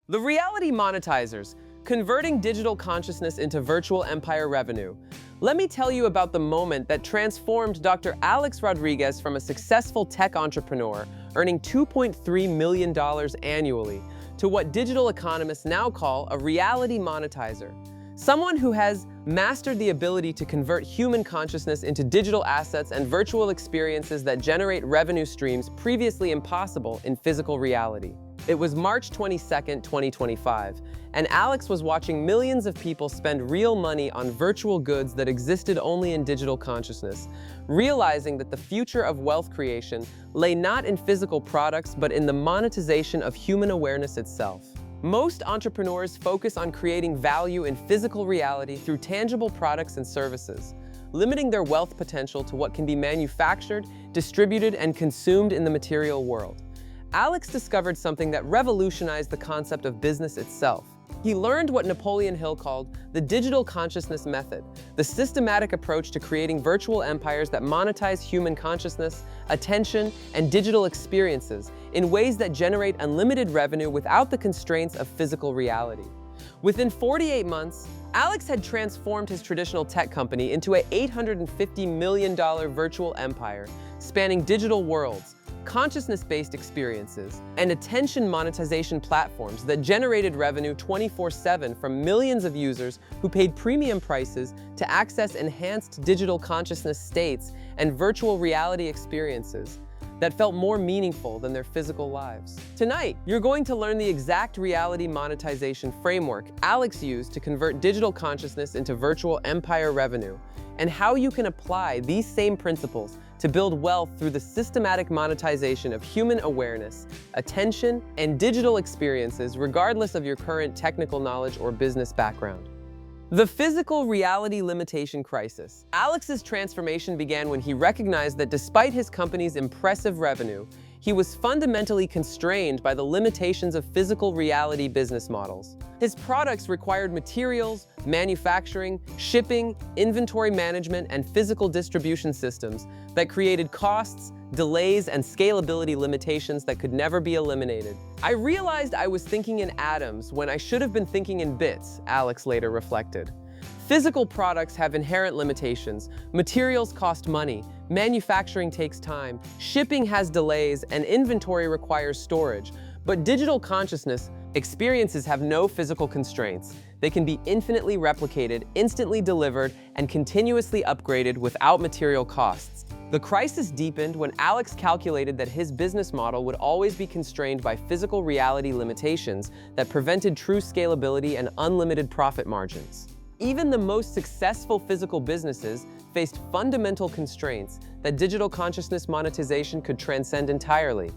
The Reality Monetizers, converting digital consciousness into virtual empire revenue. Let me tell you about the moment that transformed Dr. Alex Rodriguez from a successful tech entrepreneur earning $2.3 million annually to what digital economists now call a reality monetizer. Someone who has mastered the ability to convert human consciousness into digital assets and virtual experiences that generate revenue streams previously impossible in physical reality. It was March 22nd, 2025, and Alex was watching millions of people spend real money on virtual goods that existed only in digital consciousness, realizing that the future of wealth creation lay not in physical products but in the monetization of human awareness itself. Most entrepreneurs focus on creating value in physical reality through tangible products and services, limiting their wealth potential to what can be manufactured, distributed, and consumed in the material world. Alex discovered something that revolutionized the concept of business itself. He learned what Napoleon Hill called the digital consciousness method, the systematic approach to creating virtual empires that monetize human consciousness, attention, and digital experiences in ways that generate unlimited revenue without the constraints of physical reality. Within 48 months, Alex had transformed his traditional tech company into an $850 million virtual empire, spanning digital worlds, consciousness-based experiences, and attention monetization platforms that generated revenue 24/7 from millions of users who paid premium prices to access enhanced digital consciousness states and virtual reality experiences that felt more meaningful than their physical lives. Tonight, you're going to learn the exact reality monetization framework Alex used to convert digital consciousness into virtual empire revenue, and how you can apply these same principles to build wealth through the systematic monetization of human awareness, attention, and digital experiences regardless of your current technical knowledge or business background. The physical reality limitation crisis. Alex's transformation began when he recognized that despite his company's impressive revenue, he was fundamentally constrained by the limitations of physical reality business models. His products required materials, manufacturing, shipping, inventory management, and physical distribution systems that created costs, delays, and scalability limitations that could never be eliminated. "I realized I was thinking in atoms when I should have been thinking in bits," Alex later reflected. Physical products have inherent limitations. Materials cost money, manufacturing takes time, shipping has delays, and inventory requires storage. But digital consciousness experiences have no physical constraints. They can be infinitely replicated, instantly delivered, and continuously upgraded without material costs. The crisis deepened when Alex calculated that his business model would always be constrained by physical reality limitations that prevented true scalability and unlimited profit margins. Even the most successful physical businesses faced fundamental constraints that digital consciousness monetization could transcend entirely.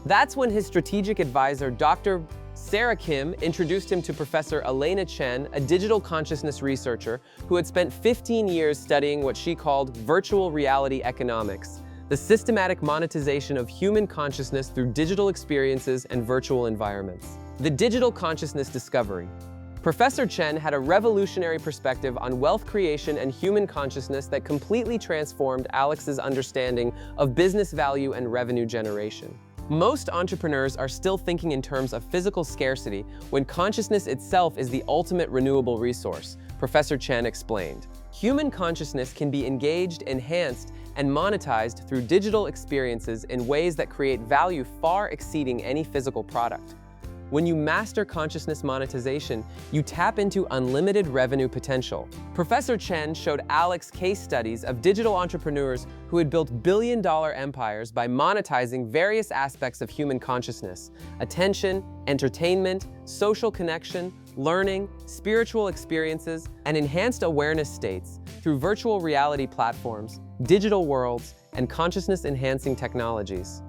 That's when his strategic advisor, Dr. Sarah Kim, introduced him to Professor Elena Chen, a digital consciousness researcher who had spent 15 years studying what she called virtual reality economics, the systematic monetization of human consciousness through digital experiences and virtual environments. The digital consciousness discovery. Professor Chen had a revolutionary perspective on wealth creation and human consciousness that completely transformed Alex's understanding of business value and revenue generation. Most entrepreneurs are still thinking in terms of physical scarcity when consciousness itself is the ultimate renewable resource, Professor Chen explained. Human consciousness can be engaged, enhanced, and monetized through digital experiences in ways that create value far exceeding any physical product. When you master consciousness monetization, you tap into unlimited revenue potential. Professor Chen showed Alex case studies of digital entrepreneurs who had built billion-dollar empires by monetizing various aspects of human consciousness: attention, entertainment, social connection, learning, spiritual experiences, and enhanced awareness states through virtual reality platforms, digital worlds, and consciousness-enhancing technologies.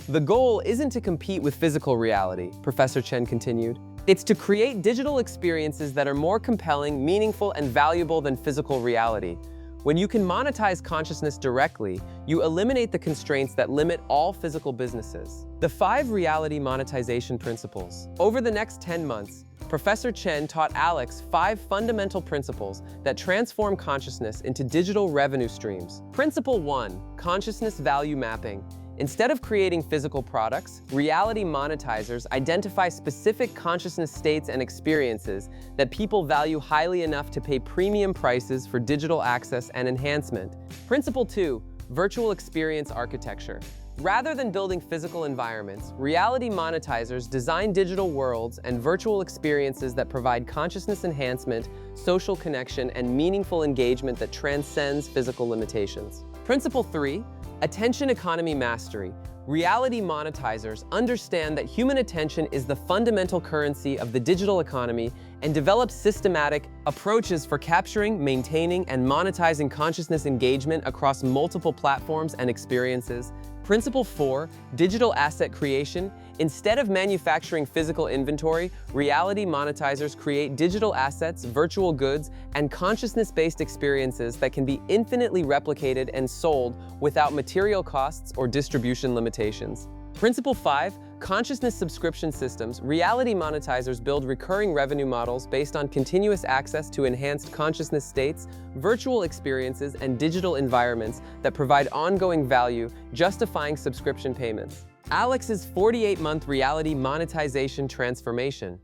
The goal isn't to compete with physical reality, Professor Chen continued. It's to create digital experiences that are more compelling, meaningful, and valuable than physical reality. When you can monetize consciousness directly, you eliminate the constraints that limit all physical businesses. The 5 reality monetization principles. Over the next 10 months, Professor Chen taught Alex 5 fundamental principles that transform consciousness into digital revenue streams. Principle 1, consciousness value mapping. Instead of creating physical products, reality monetizers identify specific consciousness states and experiences that people value highly enough to pay premium prices for digital access and enhancement. Principle 2. Virtual experience architecture. Rather than building physical environments, reality monetizers design digital worlds and virtual experiences that provide consciousness enhancement, social connection, and meaningful engagement that transcends physical limitations. Principle 3. Attention economy mastery. Reality monetizers understand that human attention is the fundamental currency of the digital economy and develop systematic approaches for capturing, maintaining, and monetizing consciousness engagement across multiple platforms and experiences. Principle 4. Digital asset creation. Instead of manufacturing physical inventory, reality monetizers create digital assets, virtual goods, and consciousness-based experiences that can be infinitely replicated and sold without material costs or distribution limitations. Principle 5. Consciousness subscription systems. Reality monetizers build recurring revenue models based on continuous access to enhanced consciousness states, virtual experiences, and digital environments that provide ongoing value, justifying subscription payments. Alex's 48-month reality monetization transformation.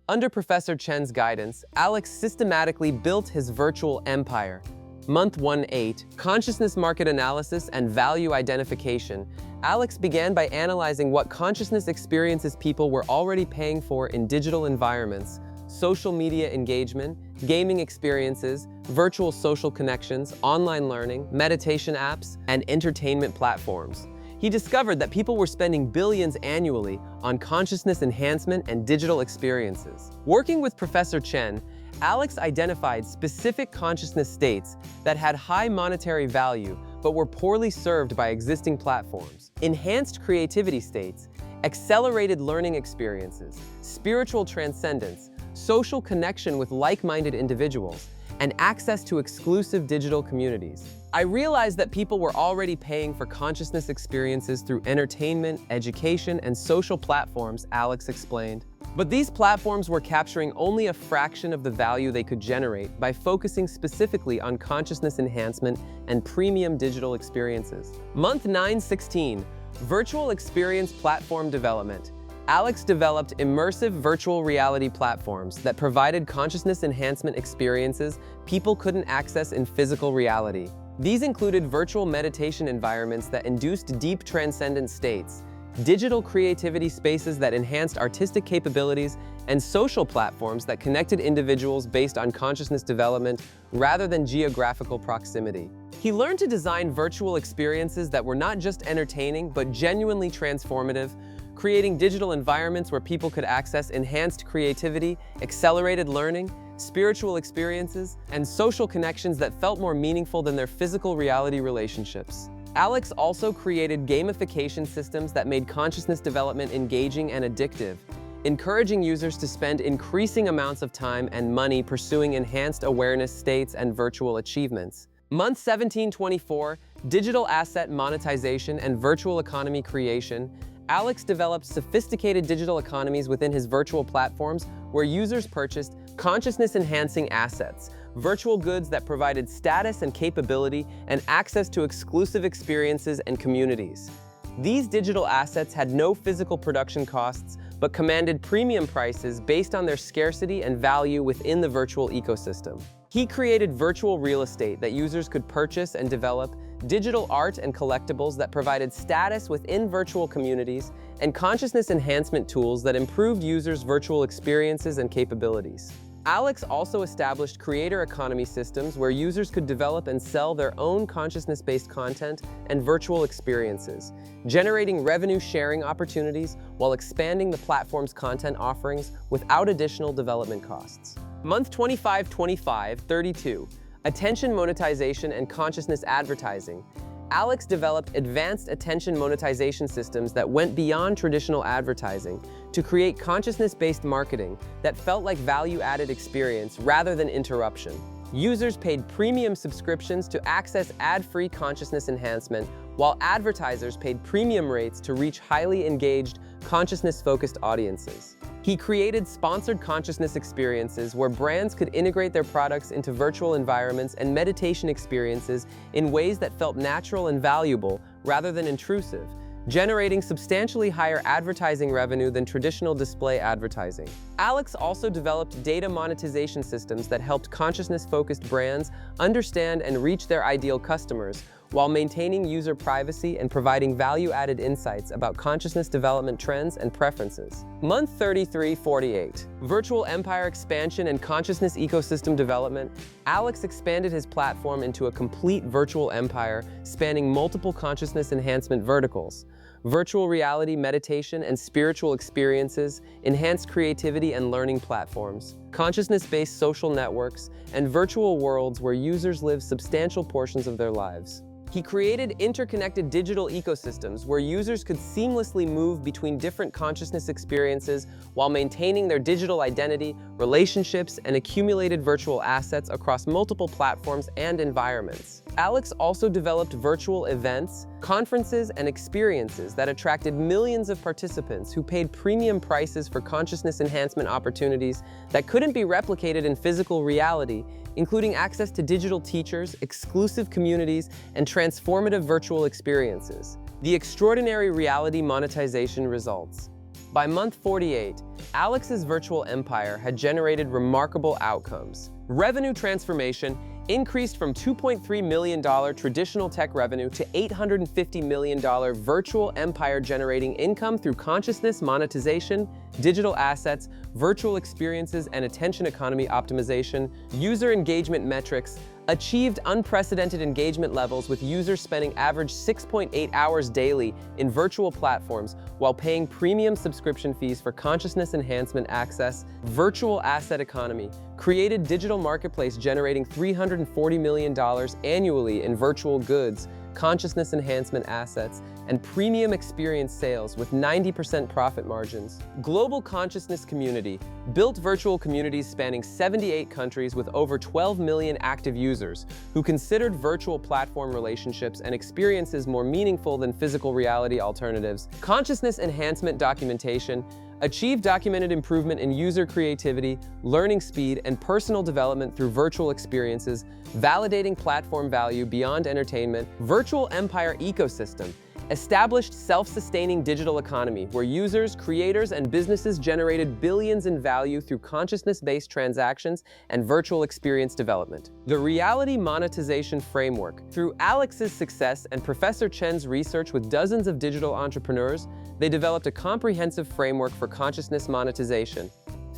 Under Professor Chen's guidance, Alex systematically built his virtual empire. Month 1-8, Consciousness Market Analysis and Value Identification. Alex began by analyzing what consciousness experiences people were already paying for in digital environments: social media engagement, gaming experiences, virtual social connections, online learning, meditation apps, and entertainment platforms. He discovered that people were spending billions annually on consciousness enhancement and digital experiences. Working with Professor Chen, Alex identified specific consciousness states that had high monetary value but were poorly served by existing platforms. Enhanced creativity states, accelerated learning experiences, spiritual transcendence, social connection with like-minded individuals, and access to exclusive digital communities. I realized that people were already paying for consciousness experiences through entertainment, education, and social platforms, Alex explained. But these platforms were capturing only a fraction of the value they could generate by focusing specifically on consciousness enhancement and premium digital experiences. Month 9-16, Virtual Experience Platform Development. Alex developed immersive virtual reality platforms that provided consciousness enhancement experiences people couldn't access in physical reality. These included virtual meditation environments that induced deep transcendent states, digital creativity spaces that enhanced artistic capabilities, and social platforms that connected individuals based on consciousness development rather than geographical proximity. He learned to design virtual experiences that were not just entertaining but genuinely transformative, creating digital environments where people could access enhanced creativity, accelerated learning, spiritual experiences, and social connections that felt more meaningful than their physical reality relationships. Alex also created gamification systems that made consciousness development engaging and addictive, encouraging users to spend increasing amounts of time and money pursuing enhanced awareness states and virtual achievements. Month 17-24, Digital Asset Monetization and Virtual Economy Creation. Alex developed sophisticated digital economies within his virtual platforms where users purchased consciousness-enhancing assets, virtual goods that provided status and capability and access to exclusive experiences and communities. These digital assets had no physical production costs, but commanded premium prices based on their scarcity and value within the virtual ecosystem. He created virtual real estate that users could purchase and develop, digital art and collectibles that provided status within virtual communities, and consciousness enhancement tools that improved users' virtual experiences and capabilities. Alex also established creator economy systems where users could develop and sell their own consciousness-based content and virtual experiences, generating revenue-sharing opportunities while expanding the platform's content offerings without additional development costs. Month 25-25-32, Attention Monetization and Consciousness Advertising. Alex developed advanced attention monetization systems that went beyond traditional advertising to create consciousness-based marketing that felt like value-added experience rather than interruption. Users paid premium subscriptions to access ad-free consciousness enhancement, while advertisers paid premium rates to reach highly engaged, consciousness-focused audiences. He created sponsored consciousness experiences where brands could integrate their products into virtual environments and meditation experiences in ways that felt natural and valuable rather than intrusive, generating substantially higher advertising revenue than traditional display advertising. Alex also developed data monetization systems that helped consciousness-focused brands understand and reach their ideal customers, while maintaining user privacy and providing value-added insights about consciousness development trends and preferences. Month 3348. Virtual empire expansion and consciousness ecosystem development. Alex expanded his platform into a complete virtual empire spanning multiple consciousness enhancement verticals. Virtual reality, meditation, and spiritual experiences, enhanced creativity and learning platforms, consciousness-based social networks, and virtual worlds where users live substantial portions of their lives. He created interconnected digital ecosystems where users could seamlessly move between different consciousness experiences while maintaining their digital identity, relationships, and accumulated virtual assets across multiple platforms and environments. Alex also developed virtual events, conferences, and experiences that attracted millions of participants who paid premium prices for consciousness enhancement opportunities that couldn't be replicated in physical reality, including access to digital teachers, exclusive communities, and transformative virtual experiences. The extraordinary reality monetization results. By month 48, Alex's virtual empire had generated remarkable outcomes. Revenue transformation increased from $2.3 million traditional tech revenue to $850 million virtual empire generating income through consciousness monetization, digital assets, virtual experiences, and attention economy optimization. User engagement metrics achieved unprecedented engagement levels, with users spending average 6.8 hours daily in virtual platforms while paying premium subscription fees for consciousness enhancement access. Virtual asset economy created digital marketplace generating $340 million annually in virtual goods, consciousness enhancement assets, and premium experience sales with 90% profit margins. Global consciousness community built virtual communities spanning 78 countries with over 12 million active users who considered virtual platform relationships and experiences more meaningful than physical reality alternatives. Consciousness enhancement documentation achieved documented improvement in user creativity, learning speed, and personal development through virtual experiences, validating platform value beyond entertainment. Virtual empire ecosystem established self-sustaining digital economy where users, creators, and businesses generated billions in value through consciousness-based transactions and virtual experience development. The Reality Monetization Framework. Through Alex's success and Professor Chen's research with dozens of digital entrepreneurs, they developed a comprehensive framework for consciousness monetization.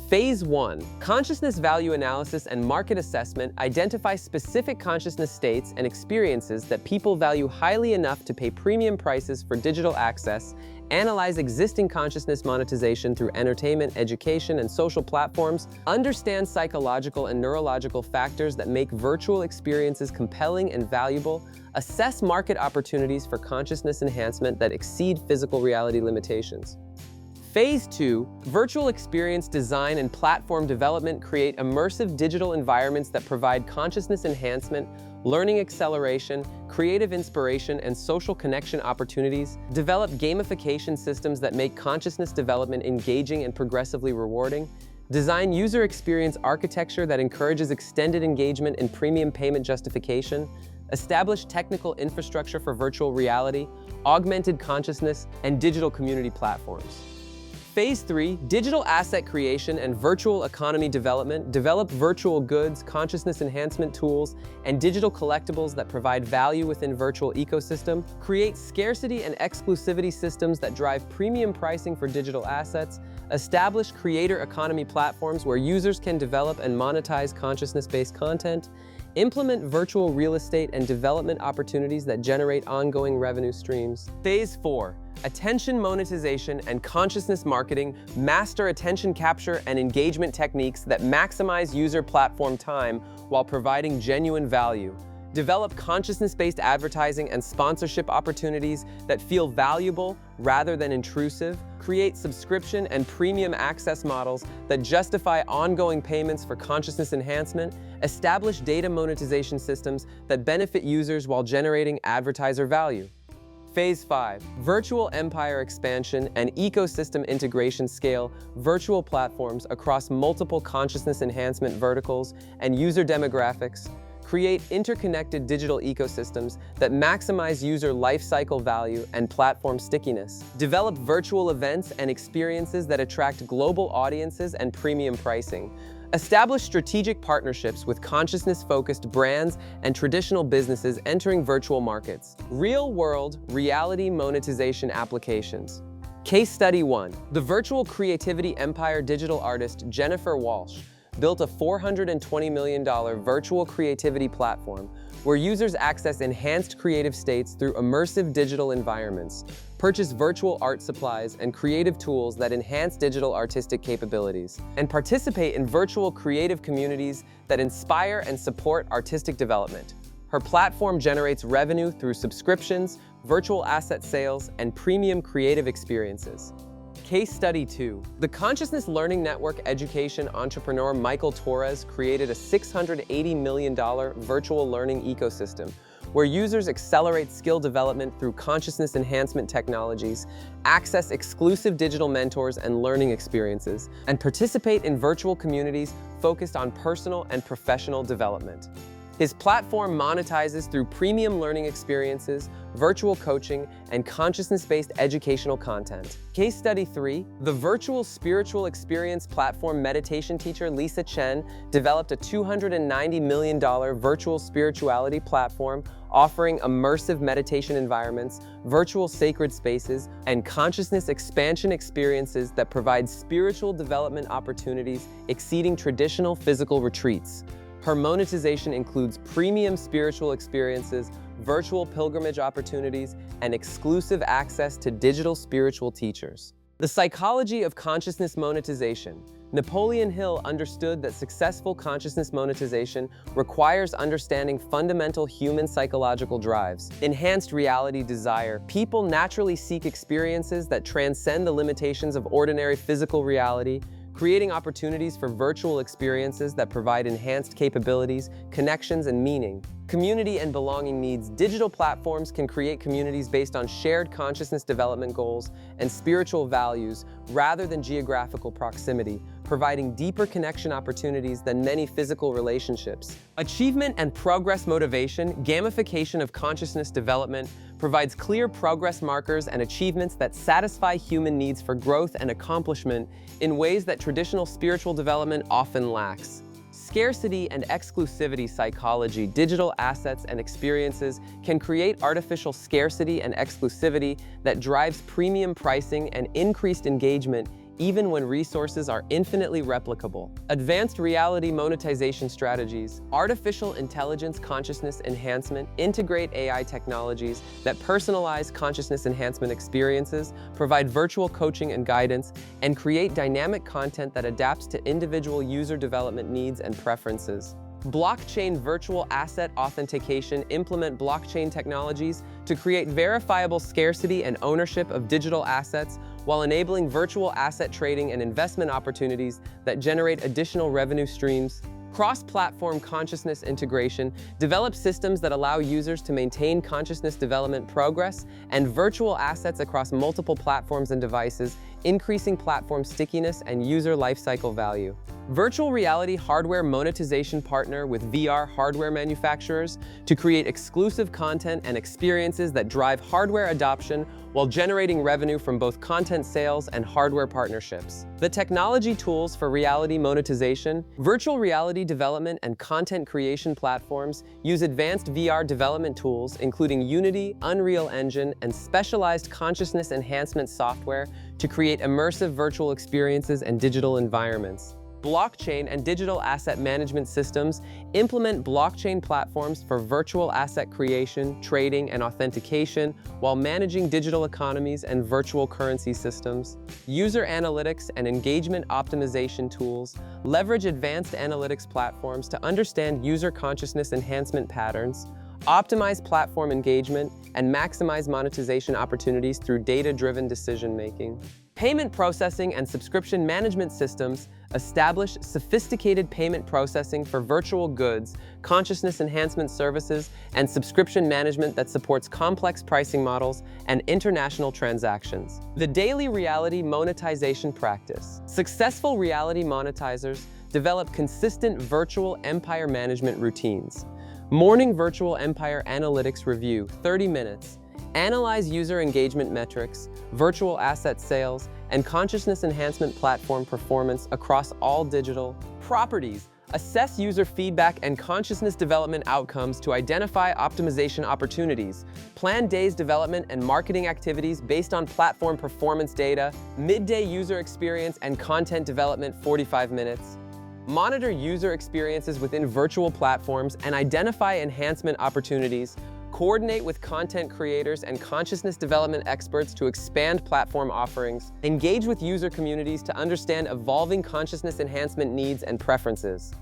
Phase 1. Consciousness value analysis and market assessment identify specific consciousness states and experiences that people value highly enough to pay premium prices for digital access, analyze existing consciousness monetization through entertainment, education, and social platforms, understand psychological and neurological factors that make virtual experiences compelling and valuable, assess market opportunities for consciousness enhancement that exceed physical reality limitations. Phase 2, virtual experience design and platform development create immersive digital environments that provide consciousness enhancement, learning acceleration, creative inspiration, and social connection opportunities. Develop gamification systems that make consciousness development engaging and progressively rewarding. Design user experience architecture that encourages extended engagement and premium payment justification. Establish technical infrastructure for virtual reality, augmented consciousness, and digital community platforms. Phase 3, digital asset creation and virtual economy development. Develop virtual goods, consciousness enhancement tools, and digital collectibles that provide value within virtual ecosystem. Create scarcity and exclusivity systems that drive premium pricing for digital assets. Establish creator economy platforms where users can develop and monetize consciousness-based content. Implement virtual real estate and development opportunities that generate ongoing revenue streams. Phase 4. Attention monetization and consciousness marketing. Master attention capture and engagement techniques that maximize user platform time while providing genuine value. Develop consciousness-based advertising and sponsorship opportunities that feel valuable rather than intrusive. Create subscription and premium access models that justify ongoing payments for consciousness enhancement. Establish data monetization systems that benefit users while generating advertiser value. Phase 5. Virtual empire expansion and ecosystem integration. Scale virtual platforms across multiple consciousness enhancement verticals and user demographics. create interconnected digital ecosystems that maximize user lifecycle value and platform stickiness. Develop virtual events and experiences that attract global audiences and premium pricing. Establish strategic partnerships with consciousness-focused brands and traditional businesses entering virtual markets. Real-world reality monetization applications. Case Study 1. The virtual creativity empire digital artist Jennifer Walsh built a $420 million virtual creativity platform where users access enhanced creative states through immersive digital environments, purchase virtual art supplies and creative tools that enhance digital artistic capabilities, and participate in virtual creative communities that inspire and support artistic development. Her platform generates revenue through subscriptions, virtual asset sales, and premium creative experiences. Case Study 2. The consciousness learning network education entrepreneur Michael Torres created a $680 million virtual learning ecosystem where users accelerate skill development through consciousness enhancement technologies, access exclusive digital mentors and learning experiences, and participate in virtual communities focused on personal and professional development. His platform monetizes through premium learning experiences, virtual coaching, and consciousness-based educational content. Case Study 3. The virtual spiritual experience platform meditation teacher Lisa Chen developed a $290 million virtual spirituality platform offering immersive meditation environments, virtual sacred spaces, and consciousness expansion experiences that provide spiritual development opportunities exceeding traditional physical retreats. Her monetization includes premium spiritual experiences, virtual pilgrimage opportunities, and exclusive access to digital spiritual teachers. The psychology of consciousness monetization. Napoleon Hill understood that successful consciousness monetization requires understanding fundamental human psychological drives. Enhanced reality desire. People naturally seek experiences that transcend the limitations of ordinary physical reality, creating opportunities for virtual experiences that provide enhanced capabilities, connections, and meaning. Community and belonging needs. Digital platforms can create communities based on shared consciousness development goals and spiritual values rather than geographical proximity, providing deeper connection opportunities than many physical relationships. Achievement and progress motivation. Gamification of consciousness development provides clear progress markers and achievements that satisfy human needs for growth and accomplishment in ways that traditional spiritual development often lacks. Scarcity and exclusivity psychology. Digital assets and experiences can create artificial scarcity and exclusivity that drives premium pricing and increased engagement even when resources are infinitely replicable. Advanced reality monetization strategies. Artificial intelligence consciousness enhancement integrate AI technologies that personalize consciousness enhancement experiences, provide virtual coaching and guidance, and create dynamic content that adapts to individual user development needs and preferences. Blockchain virtual asset authentication. Implement blockchain technologies to create verifiable scarcity and ownership of digital assets while enabling virtual asset trading and investment opportunities that generate additional revenue streams. Cross-platform consciousness integration. Develop systems that allow users to maintain consciousness development progress and virtual assets across multiple platforms and devices, increasing platform stickiness and user lifecycle value. Virtual reality hardware monetization. Partner with VR hardware manufacturers to create exclusive content and experiences that drive hardware adoption while generating revenue from both content sales and hardware partnerships. The technology tools for reality monetization. Virtual reality development and content creation platforms use advanced VR development tools, including Unity, Unreal Engine, and specialized consciousness enhancement software to create immersive virtual experiences and digital environments. Blockchain and digital asset management systems. Implement blockchain platforms for virtual asset creation, trading, and authentication while managing digital economies and virtual currency systems. User analytics and engagement optimization tools. Leverage advanced analytics platforms to understand user consciousness enhancement patterns, optimize platform engagement, and maximize monetization opportunities through data-driven decision-making. Payment processing and subscription management systems. Establish sophisticated payment processing for virtual goods, consciousness enhancement services, and subscription management that supports complex pricing models and international transactions. The daily reality monetization practice. Successful reality monetizers develop consistent virtual empire management routines. Morning Virtual Empire Analytics Review, 30 minutes. Analyze user engagement metrics, virtual asset sales, and consciousness enhancement platform performance across all digital properties. Assess user feedback and consciousness development outcomes to identify optimization opportunities. Plan days development and marketing activities based on platform performance data. Midday user experience and content development, 45 minutes. Monitor user experiences within virtual platforms and identify enhancement opportunities. Coordinate with content creators and consciousness development experts to expand platform offerings. Engage with user communities to understand evolving consciousness enhancement needs and preferences.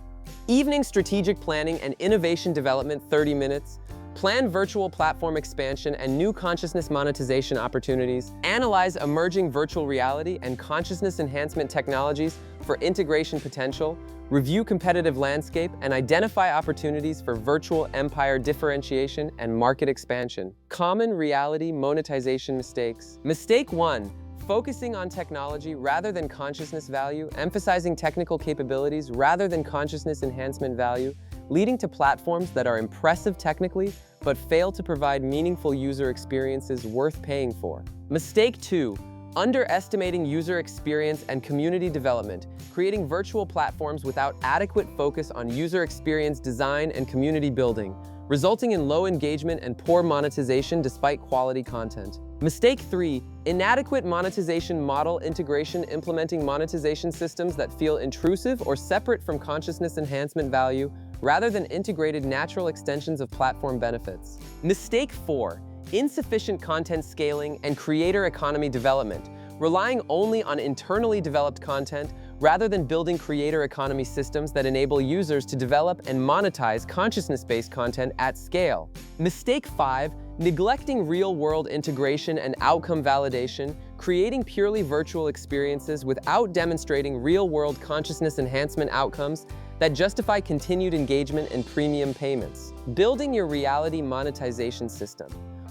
Evening strategic planning and innovation development, 30 minutes. Plan virtual platform expansion and new consciousness monetization opportunities. Analyze emerging virtual reality and consciousness enhancement technologies for integration potential. Review competitive landscape and identify opportunities for virtual empire differentiation and market expansion. Common reality monetization mistakes. Mistake 1. Focusing on technology rather than consciousness value, emphasizing technical capabilities rather than consciousness enhancement value, leading to platforms that are impressive technically but fail to provide meaningful user experiences worth paying for. Mistake 2. Underestimating user experience and community development, creating virtual platforms without adequate focus on user experience design and community building, resulting in low engagement and poor monetization despite quality content. Mistake 3. Inadequate monetization model integration, implementing monetization systems that feel intrusive or separate from consciousness enhancement value, rather than integrated natural extensions of platform benefits. Mistake 4. Insufficient content scaling and creator economy development, relying only on internally developed content rather than building creator economy systems that enable users to develop and monetize consciousness-based content at scale. Mistake 5. Neglecting real-world integration and outcome validation, creating purely virtual experiences without demonstrating real-world consciousness enhancement outcomes that justify continued engagement and premium payments. Building your reality monetization system.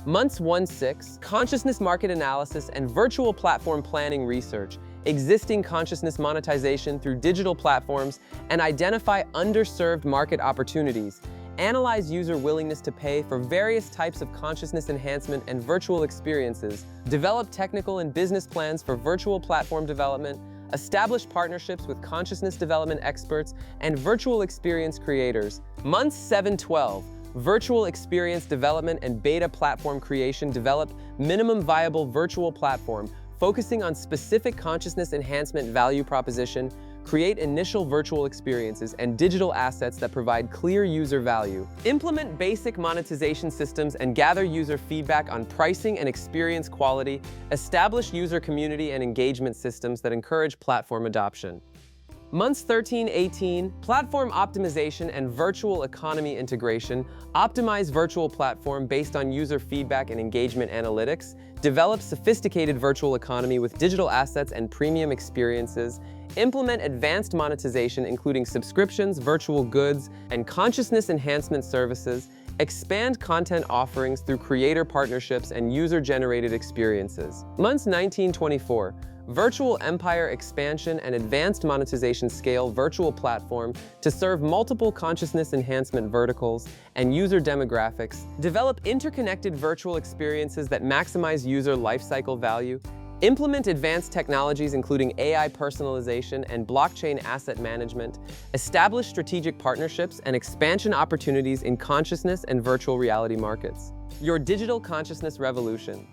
Months 1-6, consciousness market analysis and virtual platform planning research, existing consciousness monetization through digital platforms, and identify underserved market opportunities. Analyze user willingness to pay for various types of consciousness enhancement and virtual experiences. Develop technical and business plans for virtual platform development. Establish partnerships with consciousness development experts and virtual experience creators. Months 7-12. Virtual experience development and beta platform creation. Develop minimum viable virtual platform, focusing on specific consciousness enhancement value proposition. Create initial virtual experiences and digital assets that provide clear user value. Implement basic monetization systems and gather user feedback on pricing and experience quality. Establish user community and engagement systems that encourage platform adoption. Months 13-18, platform optimization and virtual economy integration. Optimize virtual platform based on user feedback and engagement analytics. Develop sophisticated virtual economy with digital assets and premium experiences. Implement advanced monetization, including subscriptions, virtual goods, and consciousness enhancement services. Expand content offerings through creator partnerships and user-generated experiences. Months 19-24. Virtual empire expansion and advanced monetization. Scale virtual platform to serve multiple consciousness enhancement verticals and user demographics. Develop interconnected virtual experiences that maximize user lifecycle value. Implement advanced technologies including AI personalization and blockchain asset management. Establish strategic partnerships and expansion opportunities in consciousness and virtual reality markets. Your digital consciousness revolution.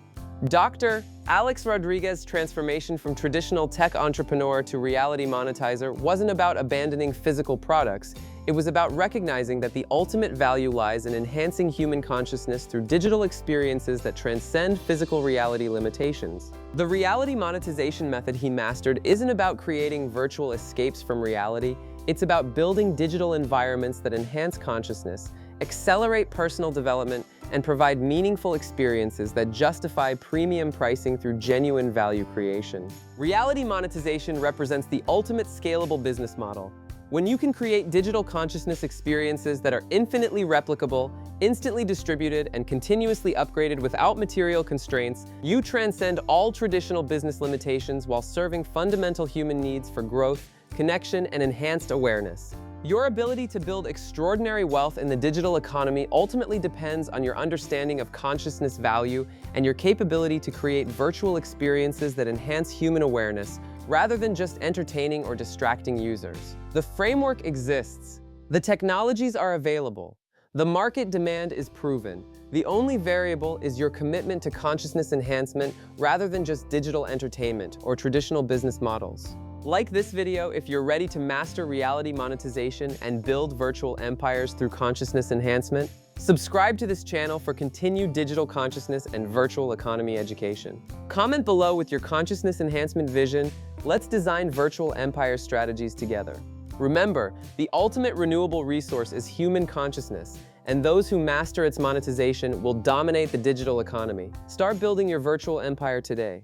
Dr. Alex Rodriguez's transformation from traditional tech entrepreneur to reality monetizer wasn't about abandoning physical products. It was about recognizing that the ultimate value lies in enhancing human consciousness through digital experiences that transcend physical reality limitations. The reality monetization method he mastered isn't about creating virtual escapes from reality. It's about building digital environments that enhance consciousness, accelerate personal development, and provide meaningful experiences that justify premium pricing through genuine value creation. Reality monetization represents the ultimate scalable business model. When you can create digital consciousness experiences that are infinitely replicable, instantly distributed, and continuously upgraded without material constraints, you transcend all traditional business limitations while serving fundamental human needs for growth, connection, and enhanced awareness. Your ability to build extraordinary wealth in the digital economy ultimately depends on your understanding of consciousness value and your capability to create virtual experiences that enhance human awareness rather than just entertaining or distracting users. The framework exists. The technologies are available. The market demand is proven. The only variable is your commitment to consciousness enhancement rather than just digital entertainment or traditional business models. Like this video if you're ready to master reality monetization and build virtual empires through consciousness enhancement. Subscribe to this channel for continued digital consciousness and virtual economy education. Comment below with your consciousness enhancement vision. Let's design virtual empire strategies together. Remember, the ultimate renewable resource is human consciousness, and those who master its monetization will dominate the digital economy. Start building your virtual empire today.